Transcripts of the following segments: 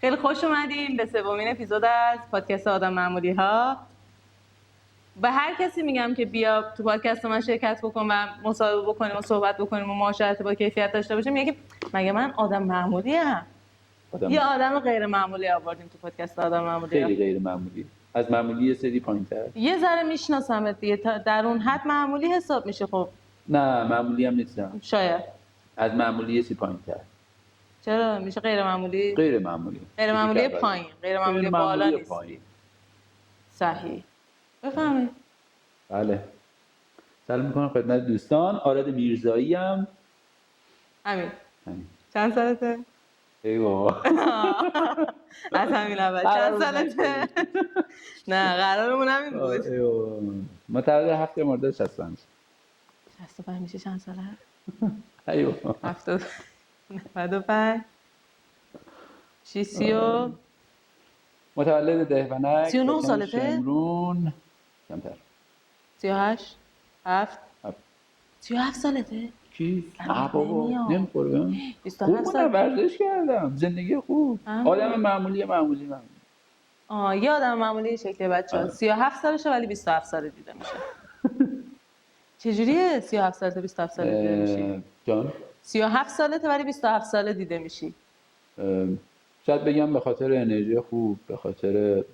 خیلی خوش اومدین به سومین اپیزود از پادکست آدم معمولی ها. به هر کسی میگم که بیا تو پادکست من شرکت بکن و مصاحبه بکنیم و صحبت بکنیم و معاشرت با کیفیت داشته باشیم، میگه مگه من آدم معمولی ام؟ یه آدم غیر معمولی آوردیم تو پادکست آدم معمولی ها. خیلی غیر معمولی، از معمولی یه سری پایین‌تر. یه ذره میشناسمت دیگه، در اون حد معمولی حساب میشه. خب نه معمولی هم نیستم، شاید از معمولی یه سری پایین‌تر. چرا میشه غیر معمولی؟ غیر معمولی، غیر معمولی پایین، غیر معمولی بالا نیست. صحیح. بفهمید. بله. سلام میکنم خدمت دوستان. آراد میرزایی ام. همین. چند سالته؟ ای بابا. از همین اول چند سالته؟ نه قرارمون همین بود. ای بابا. متولد 7 مرداد 65. 65 میشه چند ساله؟ ای بابا. 70 95 30 متولد دهونک 39 سالته؟ شمرون کمتر 38 7 37 سالته؟ کی؟ نه بابا نمیخوره. 27 سال ورزش کردم، زندگی خوب، آدم معمولی. یه آدم معمولی شکل بچه‌ها 37 سالشه ولی 27 ساله دیده میشه. چجوریه 37 سالته 27 ساله دیده میشی؟ جان 37 سالته ولی 27 ساله دیده میشی. شاید بگم به خاطر انرژی خوب، به خاطر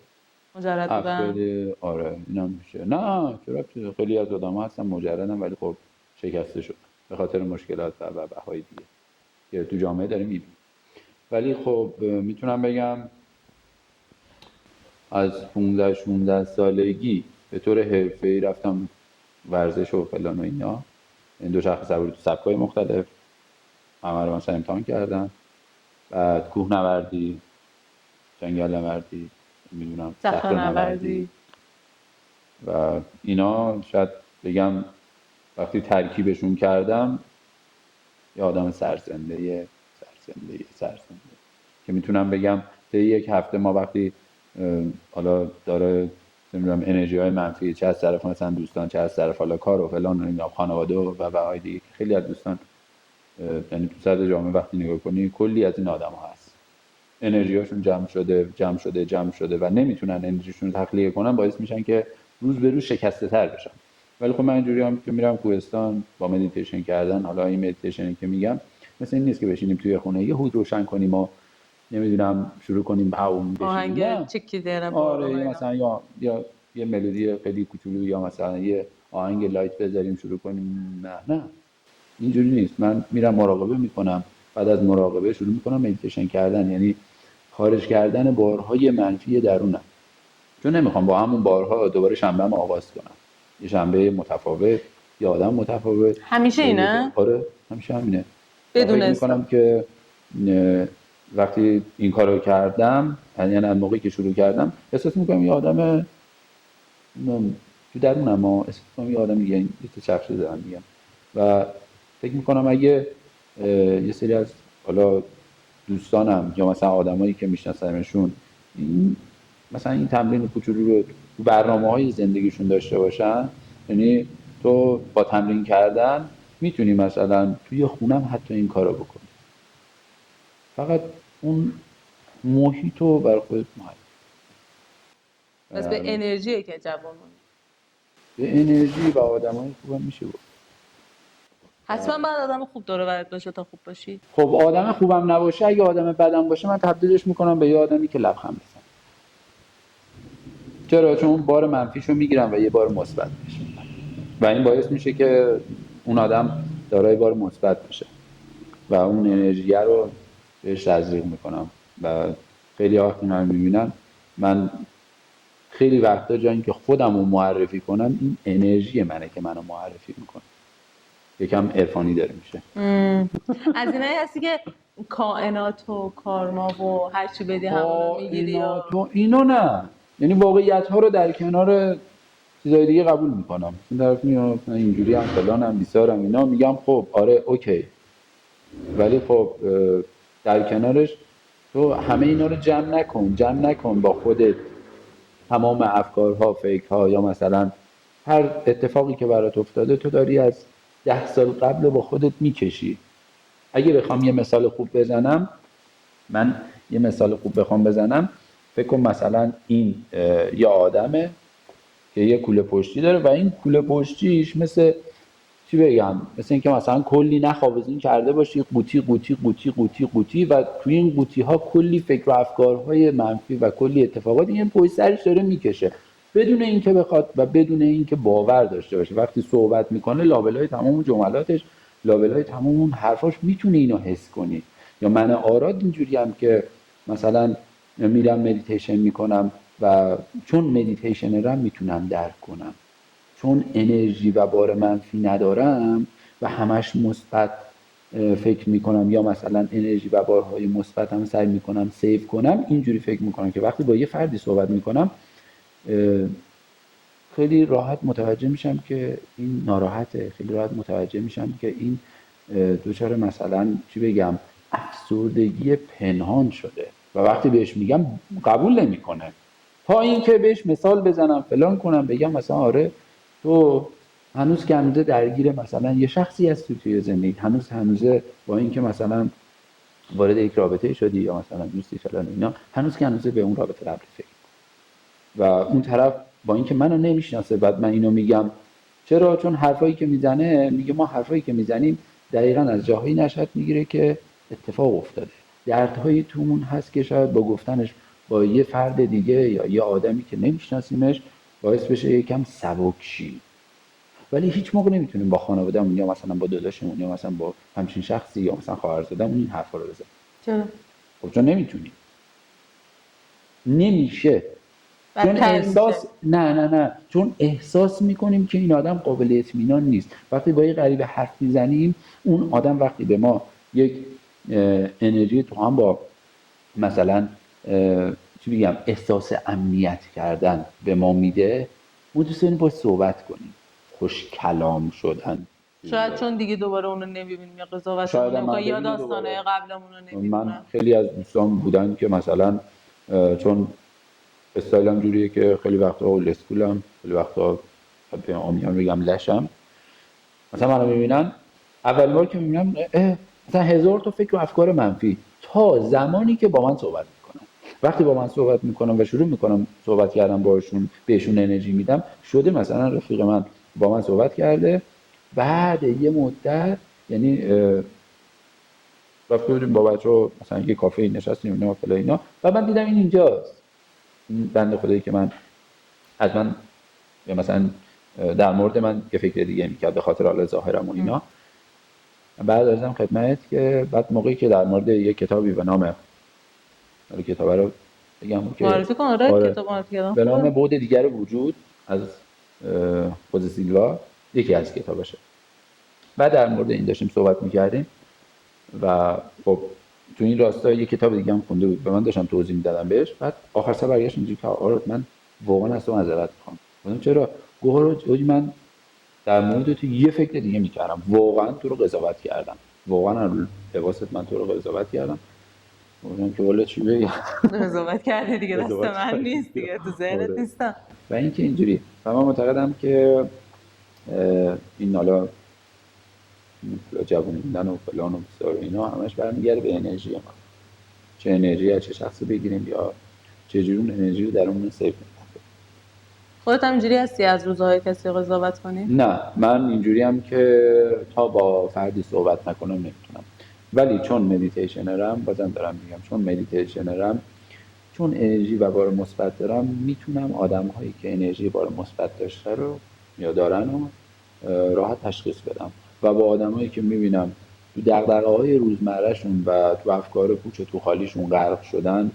مجرد بودن. آره اینا میشه. نه چرا، خیلی از آدم‌ها هستن مجردن ولی خب شکسته شد به خاطر مشکلات و بهای دیگه که تو جامعه داریم میبینیم. ولی خب میتونم بگم از 15-16 سالگی به طور حرفه‌ای رفتم ورزش و فلان و اینا، این دوچرخه سواری تو سبک‌های مختلف همه رو مثلا امتحان کردم. بعد کوهنوردی، جنگل نوردی، میدونم صخره‌نوردی و اینا. شاید بگم وقتی ترکیبشون کردم یه آدم سرزنده که میتونم بگم طی یک هفته ما وقتی حالا داره نمیدونم انرژی های منفی چه از طرف مثلا دوستان چه از طرف حالا کار و فلان و اینا خانواده و بهای دیگه، خیلی از دوستان یعنی تو سطح جامعه وقتی نگاه کنی کلی از این آدم ها هست انرژی هاشون جمع شده و نمیتونن انرژیشون رو تخلیه کنن، باعث میشن که روز به روز شکسته تر بشن. ولی خب من اینجوری هم که میرم کوهستان با مدیتیشن کردن، حالا این مدیتیشنی که میگم مثلا این نیست که بشینیم توی خونه یه هود روشن کنیم و نمیدونم شروع کنیم بشینیم آهنگ چکی دارم آره مثلا یا یه ملودی خیلی کوچولو یا مثلا یه آهنگ لایت بذاریم شروع کنیم. نه اینجوری نیست. من میرم مراقبه میکنم، بعد از مراقبه شروع میکنم مدیتیشن کردن، یعنی خارج کردن بارهای منفی درونم، چون نمیخوام با همون بارها دوباره شنبه‌ام آغاز کنم. یه شنبه متفاوت، یه آدم متفاوت. همیشه اینه؟ آره همیشه همینه. بدون میکنم که وقتی این کارو کردم، یعنی از موقعی که شروع کردم احساس میکنم یه آدم تو درونم احساس میکنم یه آدم دیگه یه چرخش دارم میگم و فکر میکنم اگه یه سری از حالا دوستانم یا مثلا آدمایی که میشناسمشون مثلا این تمرین کوچولو رو تو برنامه‌های زندگیشون داشته باشن، یعنی تو با تمرین کردن میتونی مثلا توی خونم حتی این کارو بکنی، فقط اون محیطو برای خودت مهم. بس به انرژیه که جوان به انرژی و آدمای خوبم میشه بود. حتما باید آدم خوب داره برات باشه تا خوب باشی. خب آدم خوبم نباشه، اگه آدم بدم باشه من تبدیلش میکنم به یه آدمی که لبخند بزنه. چرا؟ چون اون بار منفیشو میگیرم و یه بار مثبت میشه و این باعث میشه که اون آدم دارای بار مثبت بشه و اون انرژی رو بهش تزریق میکنم و خیلی وقت اینا رو میبینن. من خیلی وقتا جا اینکه خودم رو معرفی کنم، این انرژی منه که منو معرفی میکنه. یکم عرفانی داره میشه. از اینایی هستی که کائنات و کارما و هر چی بدی همونو میگیری یا اینو نه، یعنی واقعیت ها رو در کنار چیزای دیگه قبول میکنم. این طرف میاد اینجوری هم فلانم بیسارم اینا، میگم خب آره اوکی، ولی خب در کنارش تو همه اینا رو جمع نکن با خودت، تمام افکارها، فکرها یا مثلا هر اتفاقی که برات افتاده تو داری از 10 سال قبل با خودت میکشی. اگه بخوام یه مثال خوب بزنم، من یه مثال خوب بخوام بزنم، فکر کن مثلا این یه آدمه که یه کوله پشتی داره و این کوله پشتیش مثل چی بگم، مثل اینکه مثلا کلی نخ آویزون کرده باشی، قوطی قوطی قوطی قوطی قوطی و توی این قوطی ها کلی فکر و افکارهای منفی و کلی اتفاقات این پشت سرش داره میکشه بدون اینکه بخواد و بدون اینکه باور داشته باشه. وقتی صحبت میکنه لابلای تمام جملاتش، لابلای تمام اون حرفاش میتونه اینو حس کنی. یا من آراد اینجوری هم که مثلا میرم مدیتیشن میکنم و چون مدیتیشنرم میتونم درک کنم، چون انرژی و بار منفی ندارم و همش مثبت فکر میکنم یا مثلا انرژی و بارهای مثبت هم سعی میکنم سیو کنم، اینجوری فکر میکنم که وقتی با یه فردی صحبت میکنم خیلی راحت متوجه میشم که این ناراحته، خیلی راحت متوجه میشم که این دچار مثلا چی بگم افسردگی پنهان شده و وقتی بهش میگم قبول نمیکنه، تا اینکه بهش مثال بزنم فلان کنم بگم مثلا آره تو هنوز که هنوز درگیر مثلا یه شخصی هستی توی زندگی، هنوز با اینکه مثلا وارد یک رابطه شدی یا مثلا دوستی فلان اینا، هنوز که هنوز به اون رابطه قبلی فکر و اون طرف با اینکه منو نمیشناسه بعد من اینو میگم. چرا؟ چون حرفایی که میزنه میگه ما حرفایی که میزنیم دقیقاً از جاهایی نشأت میگیره که اتفاق افتاده، دردهایی تومون هست که شاید با گفتنش با یه فرد دیگه یا یه آدمی که نمیشناسیمش باعث بشه یکم سبک شی، ولی هیچ موقع نمیتونیم با خانواده‌مون یا مثلا با داداشمون یا مثلا با همچین شخصی یا مثلا خواهرزاده‌مون این حرفا رو بزنیم. چرا؟ خب چون نمیتونیم، نمیشه. چون احساس نه چون احساس میکنیم که این آدم قابل اطمینان نیست. وقتی با یه غریبه حرف میزنیم اون آدم وقتی به ما یک انرژی تو هم با مثلا چی بگم احساس امنیت کردن به ما میده، ما دوست داریم باهاش صحبت کنیم، خوش کلام شدن. شاید چون دیگه دوباره اونو نمیبینیم یا قضاوت یا داستانه قبلمون رو نمیدونم. من خیلی از دوستان بودن که مثلا چون استایلم جوریه که خیلی وقتا اول اسکولم، خیلی وقتا به آمیان بگم لشم، مثلا منو میبینن اول بار که میبینم مثلا 1000 تا فکر و افکار منفی تا زمانی که با من صحبت میکنم. وقتی با من صحبت میکنم و شروع میکنم صحبت کردم باشون، بهشون انرژی میدم، شده مثلا رفیق من با من صحبت کرده بعد یه مدت، یعنی رفته بودیم با بچه‌ها مثلا یه کافه نشستیم اینا فلان اینا و من دیدم این اینجاست، این بنده خدایی که من از من یا مثلا در مورد من یه فکر دیگه میکرد به خاطر حال ظاهرم و اینا. بعد ازم خدمت که بعد موقعی که در مورد یه کتابی به نام کتاب رو بگم که معرفی کن. آره کتاب معرفی کردم به نام بعد دیگر وجود از خوزه سیلوا، یکی از کتابشه. بعد در مورد این داشتیم صحبت میکردیم و خب تو این راستا یه کتاب دیگه هم خونده بود، به من داشتم توضیح میدادم بهش. بعد آخر سر برگشت اینجوری که آره من واقعا از تو معذرت میخوام. گفتم چرا؟ گفت من در مورد تو یه فکر دیگه میکردم، واقعا تو رو قضاوت کردم، واقعا لباست من تو رو قضاوت کردم. گفتم که والا چی بگم، قضاوت کردی دیگه، دست من نیست دیگه، تو ذهنت نیستم. و اینکه اینجوری و من معتقدم که این حالا جوون موندن و فلان و بسار اینا همش برمیگرده به انرژی ما، چه انرژی از چه شخصی بگیریم یا چه جور انرژی رو درمون سیو کنیم. خودت هم اینجوری هستی از روزهای کسی قضاوت کنی؟ نه من اینجوری هم که تا با فردی صحبت نکنم نمیتونم، ولی چون مدیتیشنرم بازم دارم میگم چون مدیتیشنرم، چون انرژی و بار مثبت دارم، میتونم آدم‌هایی که انرژی بار مثبت داشته رو یا دارن رو راحت تشخیص بدم و با آدم‌هایی که میبینم تو دغدغه‌های روزمرهشون و تو افکار پوچ و تو خالیشون غرق شدن،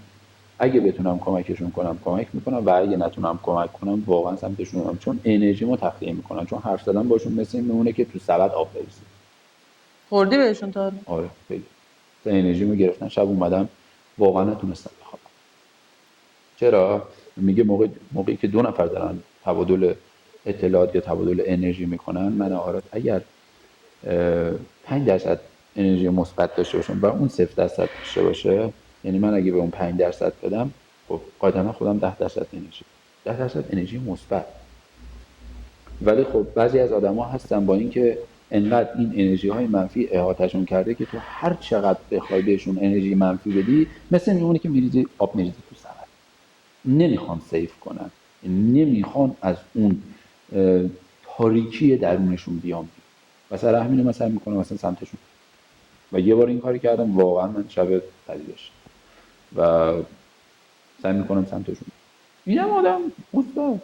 اگه بتونم کمکشون کنم کمک میکنم و اگه نتونم کمک کنم واقعا سمتشون میرم، چون انرژیمو تخلیه میکنم، چون حرف زدن باشون مثل میمونه که تو سبد آب بریزی. خوردی بهشون تا؟ آره خیلی انرژیمو گرفتن، شب اومدم واقعا نتونستم بخوابم. چرا؟ میگه موقعی که دو نفر دارن تبادل اطلاعات یا تبادل انرژی میکنن، من آراد اگر 5% انرژی مثبت داشته باشم و اون 0% داشته باشه، یعنی من اگه به اون 5% بدم، خب قاعدتا خودم 10% انرژی 10% انرژی مثبت. ولی خب بعضی از آدما هستن با اینکه انقدر این انرژی های منفی احاطهشون کرده که تو هر چقدر بخوای بهشون انرژی منفی بدی، مثل میمونه که میریزی آب میریزی تو سمن. نمیخوان سیف کنن، نمیخوان از اون تاریکی درونشون بیان. مثلا همینو مثلا میکنه مثلا سمتشون. و یه بار این کاری کردم، واقعا من شب بدی داشتم و سعی میکنم سمتشون. اینم آدم مثبت،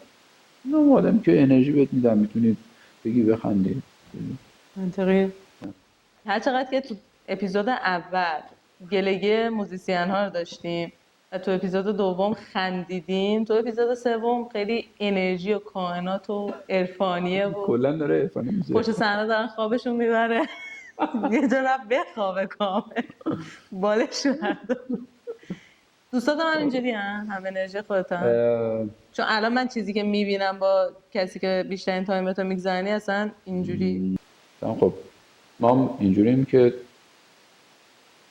اینم آدم که انرژی بهت میدم، میتونی بگی بخندی. منطقی. هر چقدر که تو اپیزود اول گلگه موزیسین ها رو داشتیم و تو اپیزود دوم خندیدیم، تو اپیزود سوم خیلی انرژی و کائنات و عرفانیه و کلا داره عرفانی میشه. پشت صحنه دارن خوابشون میبره. یه جا رفت بخوابه کامل، بالش برده. دوستات هم اینجوری هم انرژی خودتن؟ چون الان من چیزی که میبینم با کسی که بیشترین تایم تو میگذرنی اصلا اینجوری. خب ما هم اینجوریم که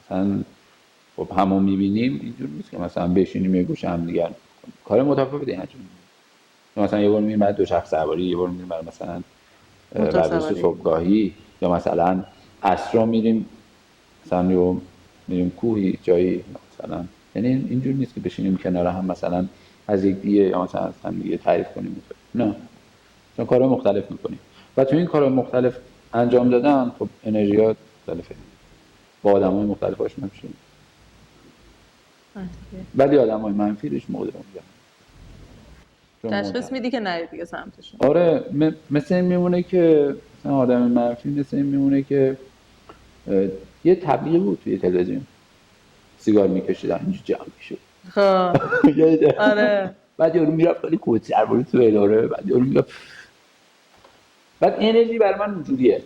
مثلا خب همون میبینیم، اینجور نیست که مثلا بشینیم یه گوشه هم دیگر کار متفاوتی انجام میدیم. مثلا یه بار میریم برای دوچرخه سواری، یه بار میریم برای مثلا ورزش صبحگاهی، یا مثلا عصرا میریم مثلا میریم کوهی جایی مثلا. یعنی اینجور نیست که بشینیم کنار هم مثلا از یک دیگه یا مثلا از هم دیگه تعریف کنیم. نه، چون کارهای مختلف میکنیم و تو این کارهای مختلف انجام دادن خب انرژیات مختلفه، با آدمای مختلف آشنا میشیم. ولی آدمای منفی روش مقدار میگم تشخیص میدی که نری دیگه سمتشون. آره، مثل این میمونه که مثلا آدم منفی مثل این میمونه که یه تبلیغ بود توی تلویزیون، سیگار میکشیدن اینجا جمع میشد. آره. بعد یارو میرفت خیلی کوچر بود تو اداره، بعد یارو میگفت، بعد انرژی برای من اونجوریه،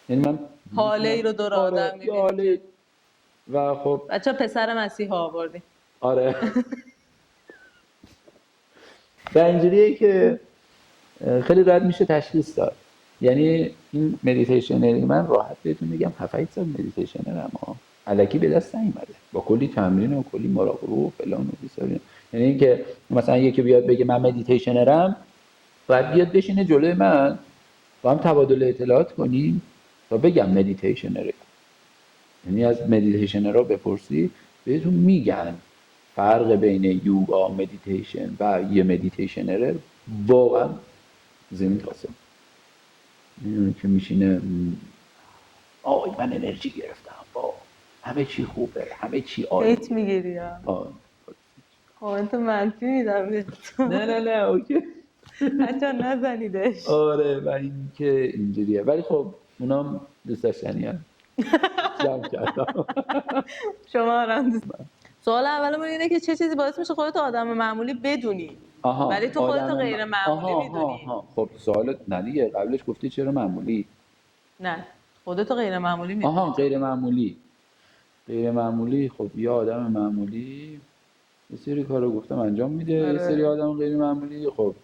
یعنی من حاله ای رو دور آدم میبینی و خب بچه پسر مسیح آوردی. آره. و اینجوریه که خیلی راحت میشه تشخیص داد. یعنی این مدیتیشنری من راحت بهتون میگم 7-8 سال مدیتیشنرم الکی به دست نیومده، با کلی تمرین و کلی مراقبه و فلان و بیساری. یعنی اینکه مثلا یکی بیاد بگه من مدیتیشنرم، بعد بیاد بشینه جلوی من با هم تبادل اطلاعات کنیم تا بگم مدیتیشنره. یعنی از مدیتیشنرها بپرسی بهتون میگن فرق بین یوگا، مدیتیشن و یه مدیتیشنره واقعا زمین تاسه. میدونی که میشینه آی من انرژی گرفتم، با همه چی خوبه، همه چی عالیه. ایت میگیری یا کامنت منفی میدم. نه اوکی، حتی نزنیدش. آره و این که اینجوریه، ولی خب اونام دوست داشتنی هم جمع کردم. شما هم دوست. سوال اولمون اینه که چه چیزی باعث میشه خودت آدم معمولی بدونی ولی تو خودت غیر معمولی میدونی؟ خب سوالت نه دیگه، قبلش گفتی چرا معمولی؟ نه خودت غیر معمولی میدونی. غیر معمولی خب یه آدم معمولی یه سری کارو گفتم انجام میده. یه سری آدم غیر معمولی خب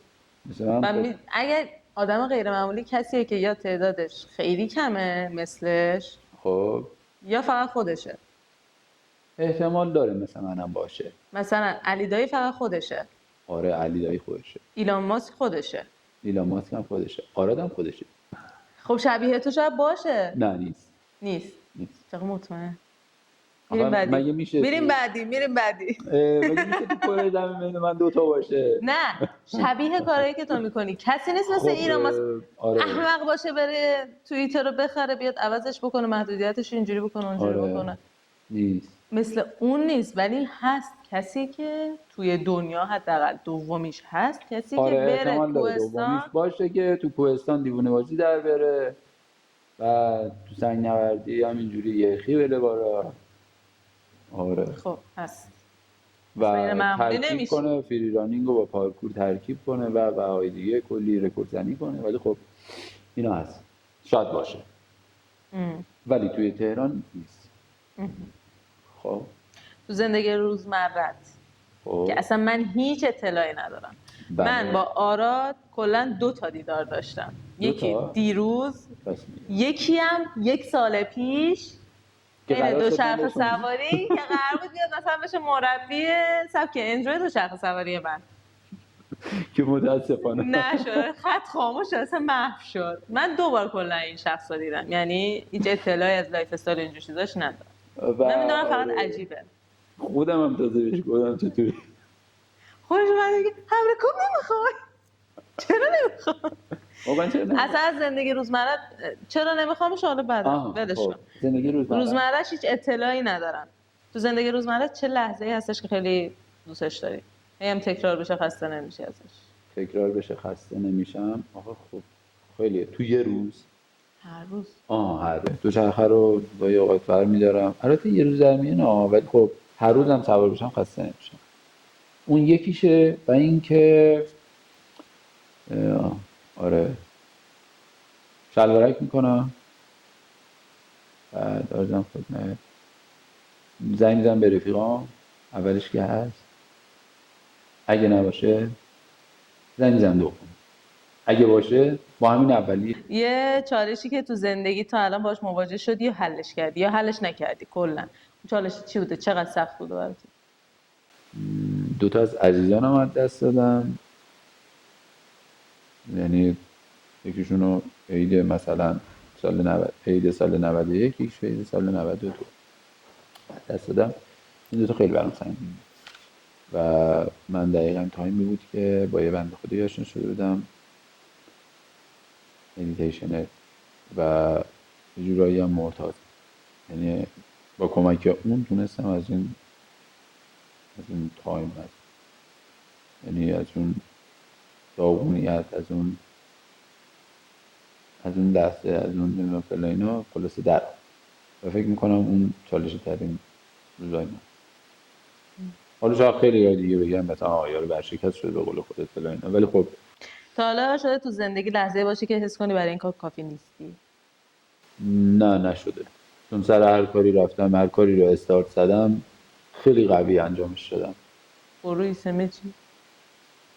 مثلا اگر آدم غیر معمولی کسیه که یا تعدادش خیلی کمه مثلش، خب یا فقط خودشه. احتمال داره مثلا منم باشه. مثلا علی دایی فقط خودشه. آره علی دایی خودشه. ایلان ماسک خودشه. ایلان ماسک هم خودشه. آرادم خودشه. خب شبیه تو شاید باشه. نه نیست. چقدر مطمئن؟ میریم بعدی. میریم بعدی. مگه میشه تو کره زمین بین من دوتا باشه؟ نه شبیه کاری که تو میکنی کسی نیست مثل ایلان ماسک. احمق باشه بره توییتر رو بخره بیاد عوضش بکنه، محدودیتش اینجوری بکنه اونجوری بکنه. نیست مثل اون نیست، ولی هست کسی که توی دنیا حداقل دومیش هست، کسی که بره کوهستان دومیش باشه که تو کوهستان دیوونه بازی در بره و تو سنگ نوردی همینجوری یخی بره بالا. آره خب هست و ترکیب کنه، فری رانینگ رو با پارکور ترکیب کنه و های دیگه کلی رکورد زنی کنه. ولی خب اینا هست، شاید باشه ولی توی تهران نیست. خب تو زندگی روزمرت که اصلا من هیچ اطلاعی ندارم. من با آراد کلا 2 تا دیدار داشتم. یکی دیروز، یکی هم 1 سال پیش این دوچرخه سواری که قرار بود بیاد مثلا بشه مربی سبک انجوی دوچرخه سواری من. که متاسفانه نشد. خط خاموش اصلا محو شد. من 2 بار کلا این شخص رو دیدم، یعنی هیچ اطلاعی از لایف استایل اینجور چیزاش ندارم. نمیدونم، فقط عجیبه. خودم هم تازه بهش گفتم چطوری خودش من دیگه حمله کن نمیخوای. چرا نمیخوای؟ واقعا چرا نمیخوای؟ اصلا از زندگی روزمره چرا نمیخوامش حالا بعدا ولش کن. زندگی روزمرهش هیچ اطلاعی ندارم. تو زندگی روزمره چه لحظه‌ای هستش که خیلی دوستش داری؟ هم تکرار بشه خسته نمیشی ازش؟ تکرار بشه خسته نمیشم. آخه خب خیلیه. تو یه روز هر روز هر روز دوچرخه رو با یه اوقات برمی‌دارم. البته یه روز در میونه ولی خب هر روزم سوار بشم خسته نمیشم. اون یکیشه. و اینکه آره شلوارک میکنم، بعد آرزم خدمت زنگ میزنم به رفیقام، اولش که هست، اگه نباشه زنگ میزنم دوم، اگه باشه با همین اولی. یه چالشی که تو زندگی تا الان باش مواجه شدی یا حلش کردی یا حلش نکردی کلا، اون چالش چی بوده؟ چقدر سخت بوده برات؟ دوتا از عزیزانم از دست دادم، یعنی یکیشونو عید مثلا سال 90 عید سال 91، یکیش عید سال 92 دست دادم. این دوتا خیلی برام سنگین و من دقیقا تایمی بود که با یه بنده خدایی آشنا شده بودم، مدیتیشنر و یه جورایی هم معتاد. یعنی با کمک اون تونستم از این تایم هست، یعنی از اون داغونیت، از اون لحظه، از اون نمیدونم فلان اینا خلاصه در. و فکر میکنم اون چالشی ترین روزای من. حالا شاید خیلی یا دیگه بگم مثلا یارو برشکست شده به قول خودت فلان اینا، ولی خب تا حالا شده تو زندگی لحظه باشه که حس کنی برای این کار کافی نیستی؟ نه نشده. چون سر هر کاری رفتم، هر کاری رو استارت زدم، خیلی قوی انجامش دادم. روی سمجی؟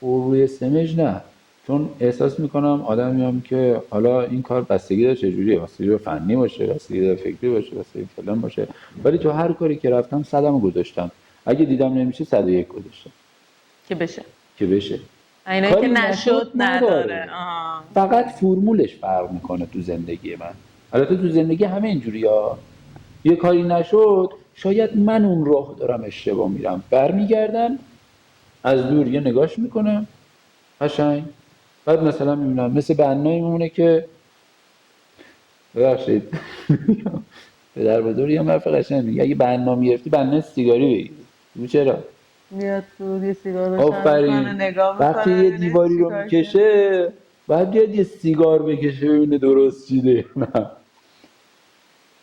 روی سمج نه، چون احساس میکنم آدمیم که حالا این کار بستگی داره چجوریه، بستگی داره فنی باشه، بستگی داره فکری باشه، بستگی فلان باشه، ولی تو هر کاری که رفتم 100م گذاشتم. اگه دیدم نمیشه 101 گذاشتم که بشه. اینایی که کاری نشد نداره. فقط فرمولش فرق میکنه تو زندگی من. البته تو زندگی همه اینجوریه. یه کاری نشد، شاید من اون راه دارم اشتباه میرم، برمیگردم از دور یه نگاش میکنم قشنگ، بعد مثلا میبینم مثل بنایی میمونه که ببخشید پدر بزرگ یه حرف قشنگ میگه اگه بنا میگرفتی بنا سیگاری بگیر. چرا؟ میاد تو یه سیگار روشن آفرین. میکنه، نگاه وقتی میکنه یه ببینه دیواری رو چیکار کنه. میکشه بعد بیاد یه سیگار بکشه ببینه درست چیده. نه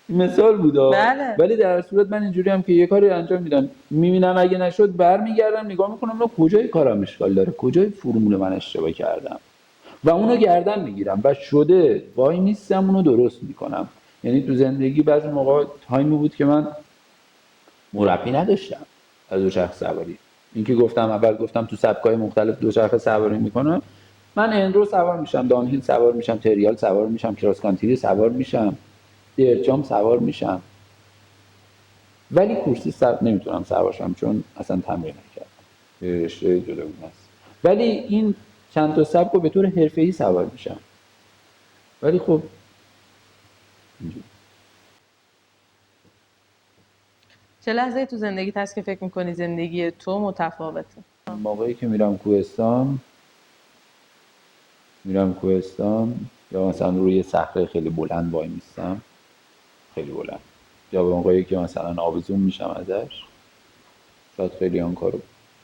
مثال بودا. بله. ولی در صورت من اینجوری هم که یه کاری انجام میدم، میبینم اگه نشد برمیگردم نگاه میکنم نه کجای کارم اشکال داره، کجای فرمول من اشتباه کردم و اونو گردن میگیرم و شده وای نیستم اونو درست میکنم. یعنی تو زندگی بعضی موقع تایمی بود که من مربی نداشتم از دوچرخه سواری. این که گفتم اول گفتم تو سبکای مختلف دوچرخه سواری میکنم. من اندرو سوار میشم، دانهیل سوار میشم، تریال سوار میشم، کراس کانتری سوار میشم، دیرجام سوار میشم، ولی کورسی نمیتونم سوار شم چون اصلا تمرین نکردم، رشته جداگونه است. ولی این چند تا سبک رو به طور حرفه‌ای سوار میشم. ولی خب اینجوری. چه لحظه‌ای تو زندگیت هست که فکر میکنی زندگی تو متفاوته؟ موقعی که میرم کوهستان یا مثلا روی صخره خیلی بلند وای میستم، خیلی بلند، یا به موقعی که مثلا آویزون میشم ازش، شاید خیلی آن کارو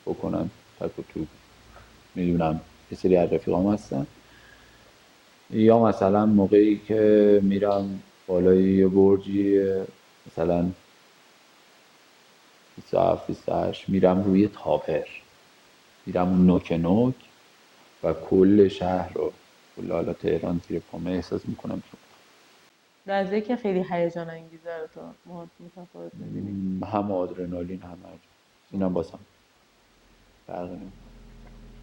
بکنم. تک و تو میدونم یه سری از رفیقام هستن. یا مثلا موقعی که میرم بالای یه برجی مثلا 27-28 میرم روی تاپر، میرم نوک نوک و کل شهر رو، کل حالا تهران زیر پامه احساس میکنم. لحظه‌ای که خیلی هیجان انگیزه رو تو متفاوت می‌بینی؟ هم آدرنالین هم هیجان. اینم باسم فرق نمی‌کنه.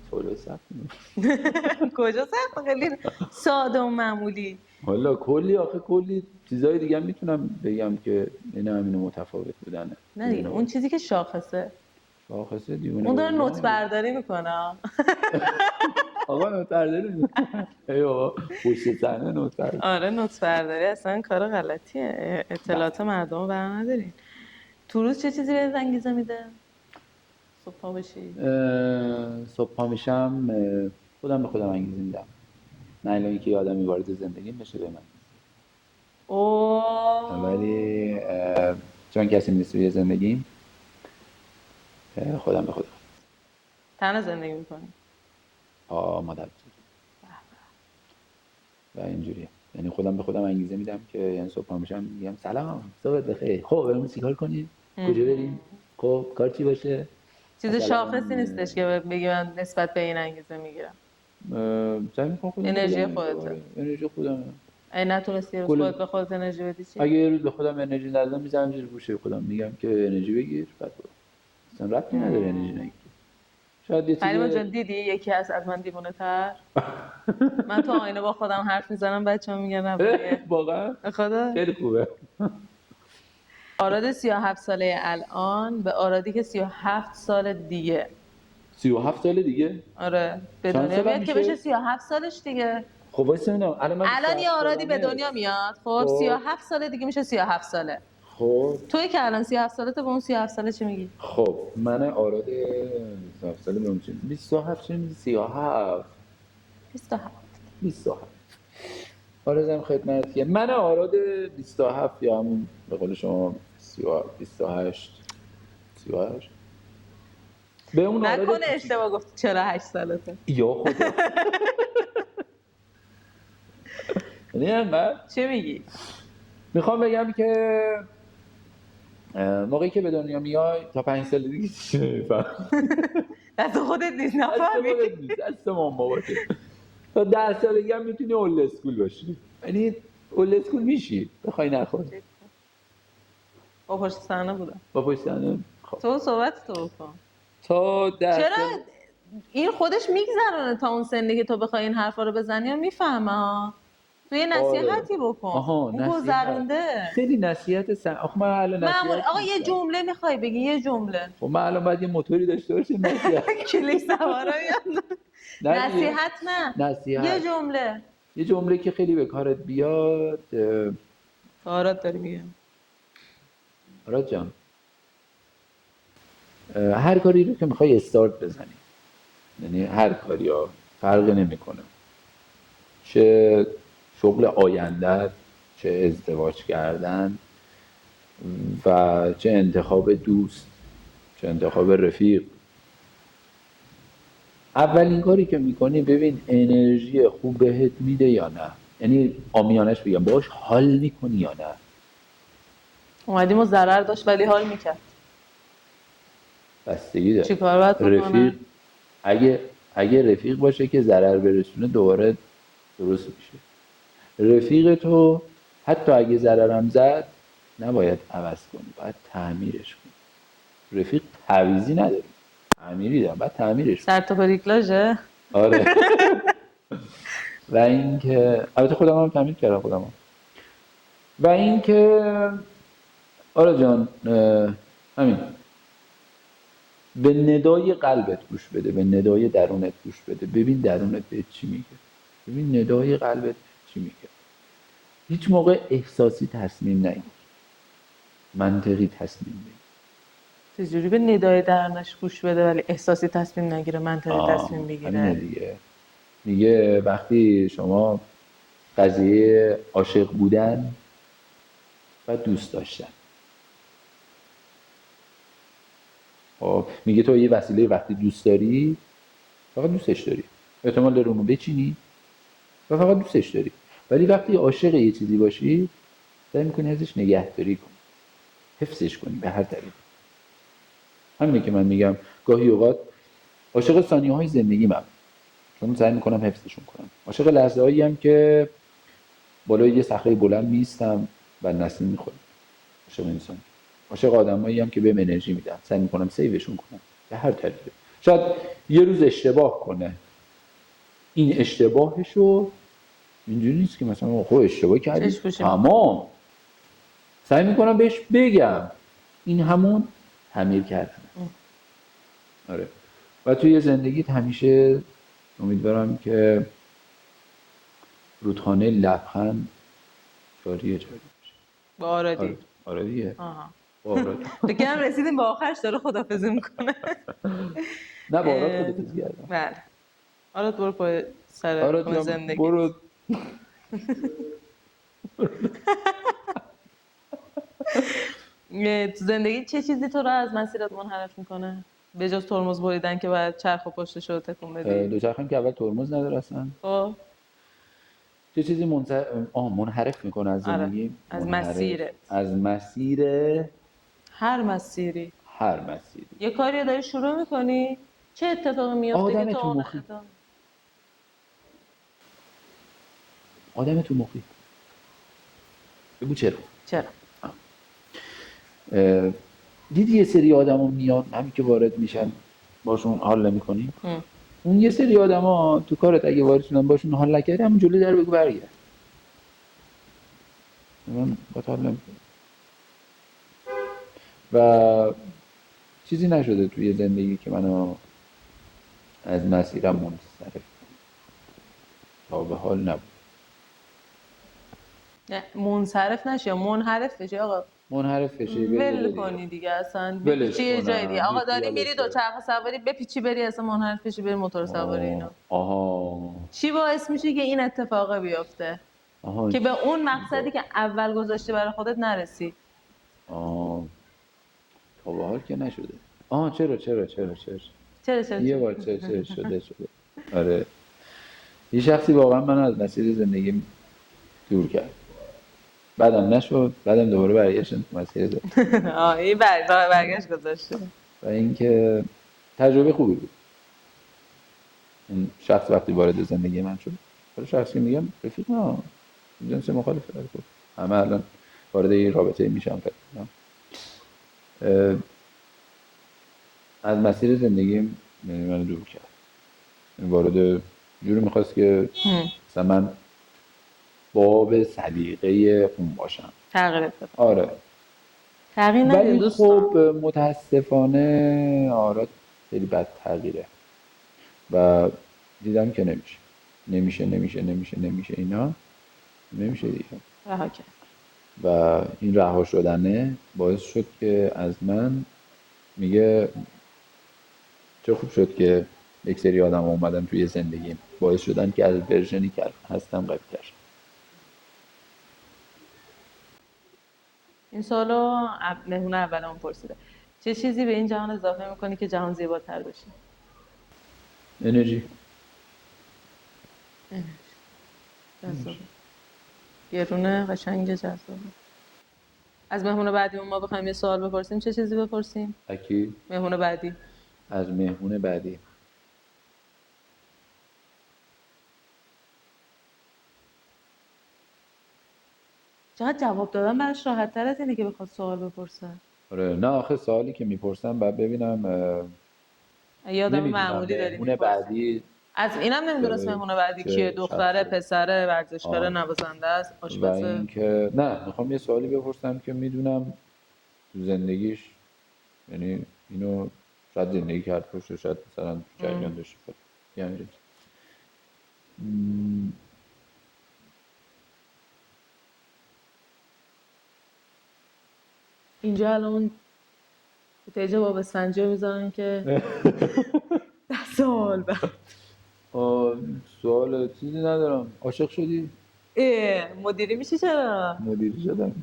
سولو سخت کجا سخت؟ خیلی ساده و معمولی. حالا کلی چیزای دیگه هم میتونم بگم که این همینو متفاوت بودنه. نه دیگه اون چیزی که شاخصه شاخصه دیونه اون داره بازی نوت نه. برداری میکنه. آقا نوت برداری ای بابا پشت صحنه نوت برداری. آره نوت برداری اصلا کار غلطیه، اطلاعات مردم رو برندارین. تو روز چه چیزی بهت انگیزه میده؟ صبح پا بشی؟ صبح پا میشم خودم به خودم انگیزه میدم، نه الا اینکه یه آدمی وارد زندگیم بشه به من، ولی چون کسی نیست توی زندگیم خودم به خودم. تنها زندگی میکنی؟ مادر بزرگ و اینجوریه، یعنی خودم به خودم انگیزه میدم که یعنی صبح پا میشم میگم سلام صبحت بخیر، خب بریم چیکار کنیم، کجا بریم، خب کار چی باشه. چیز شاخصی نیستش که بگی من نسبت به این انگیزه میگیرم. سعی میکنم خودم انرژی خودم خودته. انرژی خودم. اگه نتونستی یه روز خودت به خودت انرژی بدی چی؟ اگه یه روز به خودم انرژی ندادم میذارم زیر گوشه خودم میگم که انرژی بگیر بعد برو، اصلا ربطی نداره انرژی نگیری. شاید یه فریما چیز جان دیدی یکی هست از من دیوونه تر. من تو آینه با خودم حرف میزنم بچه‌ها میگن نبوده. واقعا خدا خیلی خوبه. آراد 37 ساله الان به آرادی که 37 سال دیگه 37 سال دیگه آره به چند دنیا سالم میاد که میشه؟ بشه 37 سالش دیگه. خب واسه اینم الان من الان یه 27 آرادی به سالمه. دنیا میاد خب خب 37 سال دیگه میشه 37 ساله. خب توی که الان 37 سالته به اون 37 ساله چی میگی؟ خب من آراد 27 ساله میام چه 27 چه 37 27 آرزم خدمت من آراد 27 یا همون به قول شما 28 به اون آراد نکنه اشتباه گفتی 48 سالته. یا خدا یعنی انقدر چی میگی؟ میخوام بگم که موقعی که به دنیا میای تا 5 سال دیگه چی نمیفهم، دست خودت نیست نفهمی. دست مام باباته. تا 10 سالگی هم میتونی اولد اسکول باشی، یعنی اولد اسکول میشی بخوای نخوای. با پشت صحنه بودم. با پشت صحنه خب تو صحبت تو بکن. تا 10 چرا سال این خودش میگذرونه تا اون سنی که تو بخوای این حرفا رو بزنی و میفهمه. تو یه نصیحتی بکن. آها اون نصیحت گذرونده. خیلی نصیحت آخه من الان معمول نصیحت آقا یه جمله میخوای بگی یه جمله. خب من الان باید یه موتوری داشته باشم نصیحت کلیک سوارا میاد. نصیحت نه. نصیحت یه جمله که خیلی به کارت بیاد. آراد داری میگم. آراد جان هر کاری رو که میخوای استارت بزنی، یعنی هر کاری ها فرق نمیکنه، چه شغل آینده، چه ازدواج کردن و چه انتخاب دوست، چه انتخاب رفیق، اولین کاری که میکنی ببین انرژی خوب بهت میده یا نه، یعنی عامیانش بگم باش حال میکنی یا نه. اومدیم و ضرر داشت ولی حال میکرد. بستگی داره. چی کار باید بکنه؟ رفیق اگه رفیق باشه که ضرر برسونه دوباره درست میشه. رفیق تو حتی اگه ضررم زد نباید عوض کنی، باید تعمیرش کنی. رفیق تعویضی نداره، تعمیری داره، باید تعمیرش کنی. سر تا پریکلاژه؟ آره. و اینکه البته خودم هم تعمیر کردم خودم هم. و اینکه آره جان همین به ندای قلبت گوش بده، به ندای درونت گوش بده، ببین درونت به چی میگه، ببین ندای قلبت چی میگه. هیچ موقع احساسی تصمیم نگیر، منطقی تصمیم بگیر. چجوری به ندای درونش گوش بده ولی احساسی تصمیم نگیره منطقی تصمیم بگیره؟ همینه دیگه. میگه وقتی شما قضیه عاشق بودن و دوست داشتن، میگه تو یه وسیله وقتی دوست داری فقط دوستش داری، احتمال داره اونو بچینی و فقط دوستش داری، ولی وقتی عاشق یه چیزی باشی سعی میکنی ازش نگهداری کنی، حفظش کنی به هر طریق. همینه که من میگم گاهی اوقات عاشق ثانیه‌های زندگی من، چون سعی میکنم حفظشون کنم. عاشق لحظه‌هایی هم که بالای یه صخره بلند میستم و نسیم میخورم. عاشق انسان، عاشق آدمایی هم که بهم انرژی میدن، سعی میکنم سیوشون کنم به هر طریقی. شاید یه روز اشتباه کنه، این اشتباهشو اینجوری نیست که مثلا خب اشتباه کردی تمام، سعی میکنم بهش بگم این همون تعمیر کردن. آره. و توی زندگیت همیشه امیدوارم که رودخانه لبخند جاری بشه. با آرادی. آره دیگه. آها. با آراد. بگم رسیدیم به آخرش داره خدافظی میکنه. نه با آراد خدافظی کردم. بله. آراد برو پای سر آراد جان زندگی. برو. تو زندگی چه چیزی تو رو از مسیرت منحرف میکنه؟ به جز ترمز بریدن که باید چرخ و پشتش رو تکون بدی. دوچرخه که اول ترمز نداره اصلا. خب چه چیزی منحرف میکنه از آره. زندگی؟ از مسیرت. از مسیر هر مسیری. هر مسیری. یه کاری رو داری شروع میکنی چه اتفاقی میفته که آدم تو تو اون مخی. آدم تو مخی. بگو چرا؟ دیدی یه سری آدما میاد همین که وارد میشن باشون حال نمی‌کنی؟ اون یه سری آدما تو کارت اگه وارد شدن باشون حال نکردی همون جلوی در بگو برگرد. من با حال نمی‌کنم. و چیزی نشده توی زندگی که منو از مسیرم منصرف تا به حال نبود. نه منصرف نشی یا منحرف بشی آقا. منحرف بشی ول کنی دیگه اصلا بپیچی یه جای دیگه. آقا داری میری دوچرخه سواری بپیچی بری اصلا منحرف بشی بری موتور سواری اینا. آها. چی باعث میشه که این اتفاق بیفته؟ که به اون مقصدی که اول گذاشتی برای خودت نرسی. تا به حال که نشده. چرا یه بار چرا شده. آره یه شخصی واقعا من از مسیر زندگیم دور کرد، بعدم نشد، بعدم دوباره برگشتم تو مسیر زندگی. این برگشت گذاشته و اینکه تجربه خوبی بود. این شخص وقتی وارد زندگی من شد، برای شخصی میگم رفیق نه جنس مخالفه، خب همه الان وارد یه رابطه میشم فکر از مسیر زندگیم منو دور کرد. وارد جوری میخواست که مثلا من باب سلیقه اون باشم. تغییر بده. آره تغییر ندید دوستان. خب متاسفانه آراد خیلی بد تغییره و دیدم که نمیشه اینا نمیشه دیگه. رها کرد. و این رها شدنه باعث شد که از من میگه چه خوب شد که یک سری آدم اومدن توی زندگیم باعث شدن که از ورژنی که هستم قوی تر شم. این سوالو مهمون اولمون پرسیده. چه چیزی به این جهان اضافه میکنی که جهان زیباتر بشه؟ انرژی. جذابه. گرونه قشنگ جذابه. از مهمون بعدیمون ما بخوایم یه سوال بپرسیم چه چیزی بپرسیم؟ اکی؟ مهمون بعدی. از مهمون بعدی. چقدر جواب دادن براش راحت تر از اینه که بخواد سوال بپرسه. آره نه آخه سوالی که میپرسم بعد ببینم یادم معمولی داری مهمون بعدی از اینم نمیدونست مهمون بعدی کیه، دختره، پسره، ورزشکاره، نوازنده است، آشپزه. و اینکه نه میخوام یه سوالی بپرسم که میدونم تو زندگیش یعنی اینو شاید زندگی کرد پشت شاید مثلا جریان داشته یعنی اینجا الان پیج باب اسفنجی رو میذارن که 10 سال بعد سوال چیزی ندارم. عاشق شدی؟ مدیری میشی چرا؟ مدیری شدم.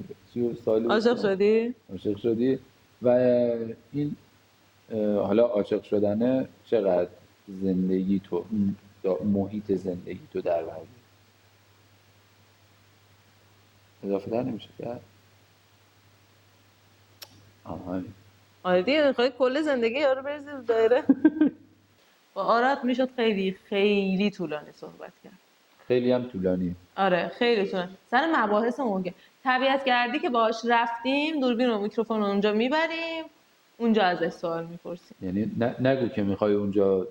عاشق شدی و این حالا عاشق شدنه چقدر زندگی تو محیط زندگی تو در بر اضافه در نمیشه کرد؟ آره دیگه خواهی کل زندگی یارو بریزی رو دایره. با آراد میشد خیلی خیلی طولانی صحبت کرد. خیلی هم طولانی. آره خیلی طولانی. سر مباحث مهم. طبیعت گردی که باهاش رفتیم دوربین و میکروفون رو اونجا میبریم اونجا ازش سوال میپرسیم. یعنی نگو که میخوای اونجا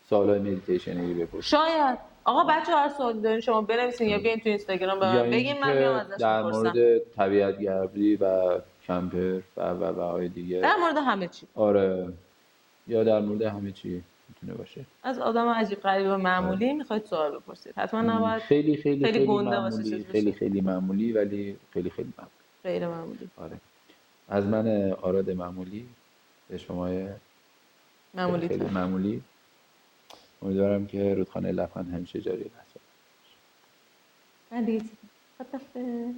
سوالای مدیتیشنی بپرسی. شاید آقا بچه‌ها هر سوالی دارین شما بنویسین یا بیاین تو اینستاگرام به من بگین من میام ازش در بپرسم. مورد طبیعت گردی و کمپر و های دیگه. در مورد همه چی. آره یا در مورد همه چی میتونه باشه. از آدم عجیب غریب و معمولی میخواید سوال بپرسید، حتما نباید خیلی خیلی خیلی گنده باشه، معمولی، چیز خیلی باشه خیلی معمولی، ولی خیلی خیلی معمولی. غیر معمولی. آره. از من آراد معمولی به شما معمولی خیلی تر. معمولی، امیدوارم که رودخانه لبخند همیشه جاری باشه. من دیگه خدافظ.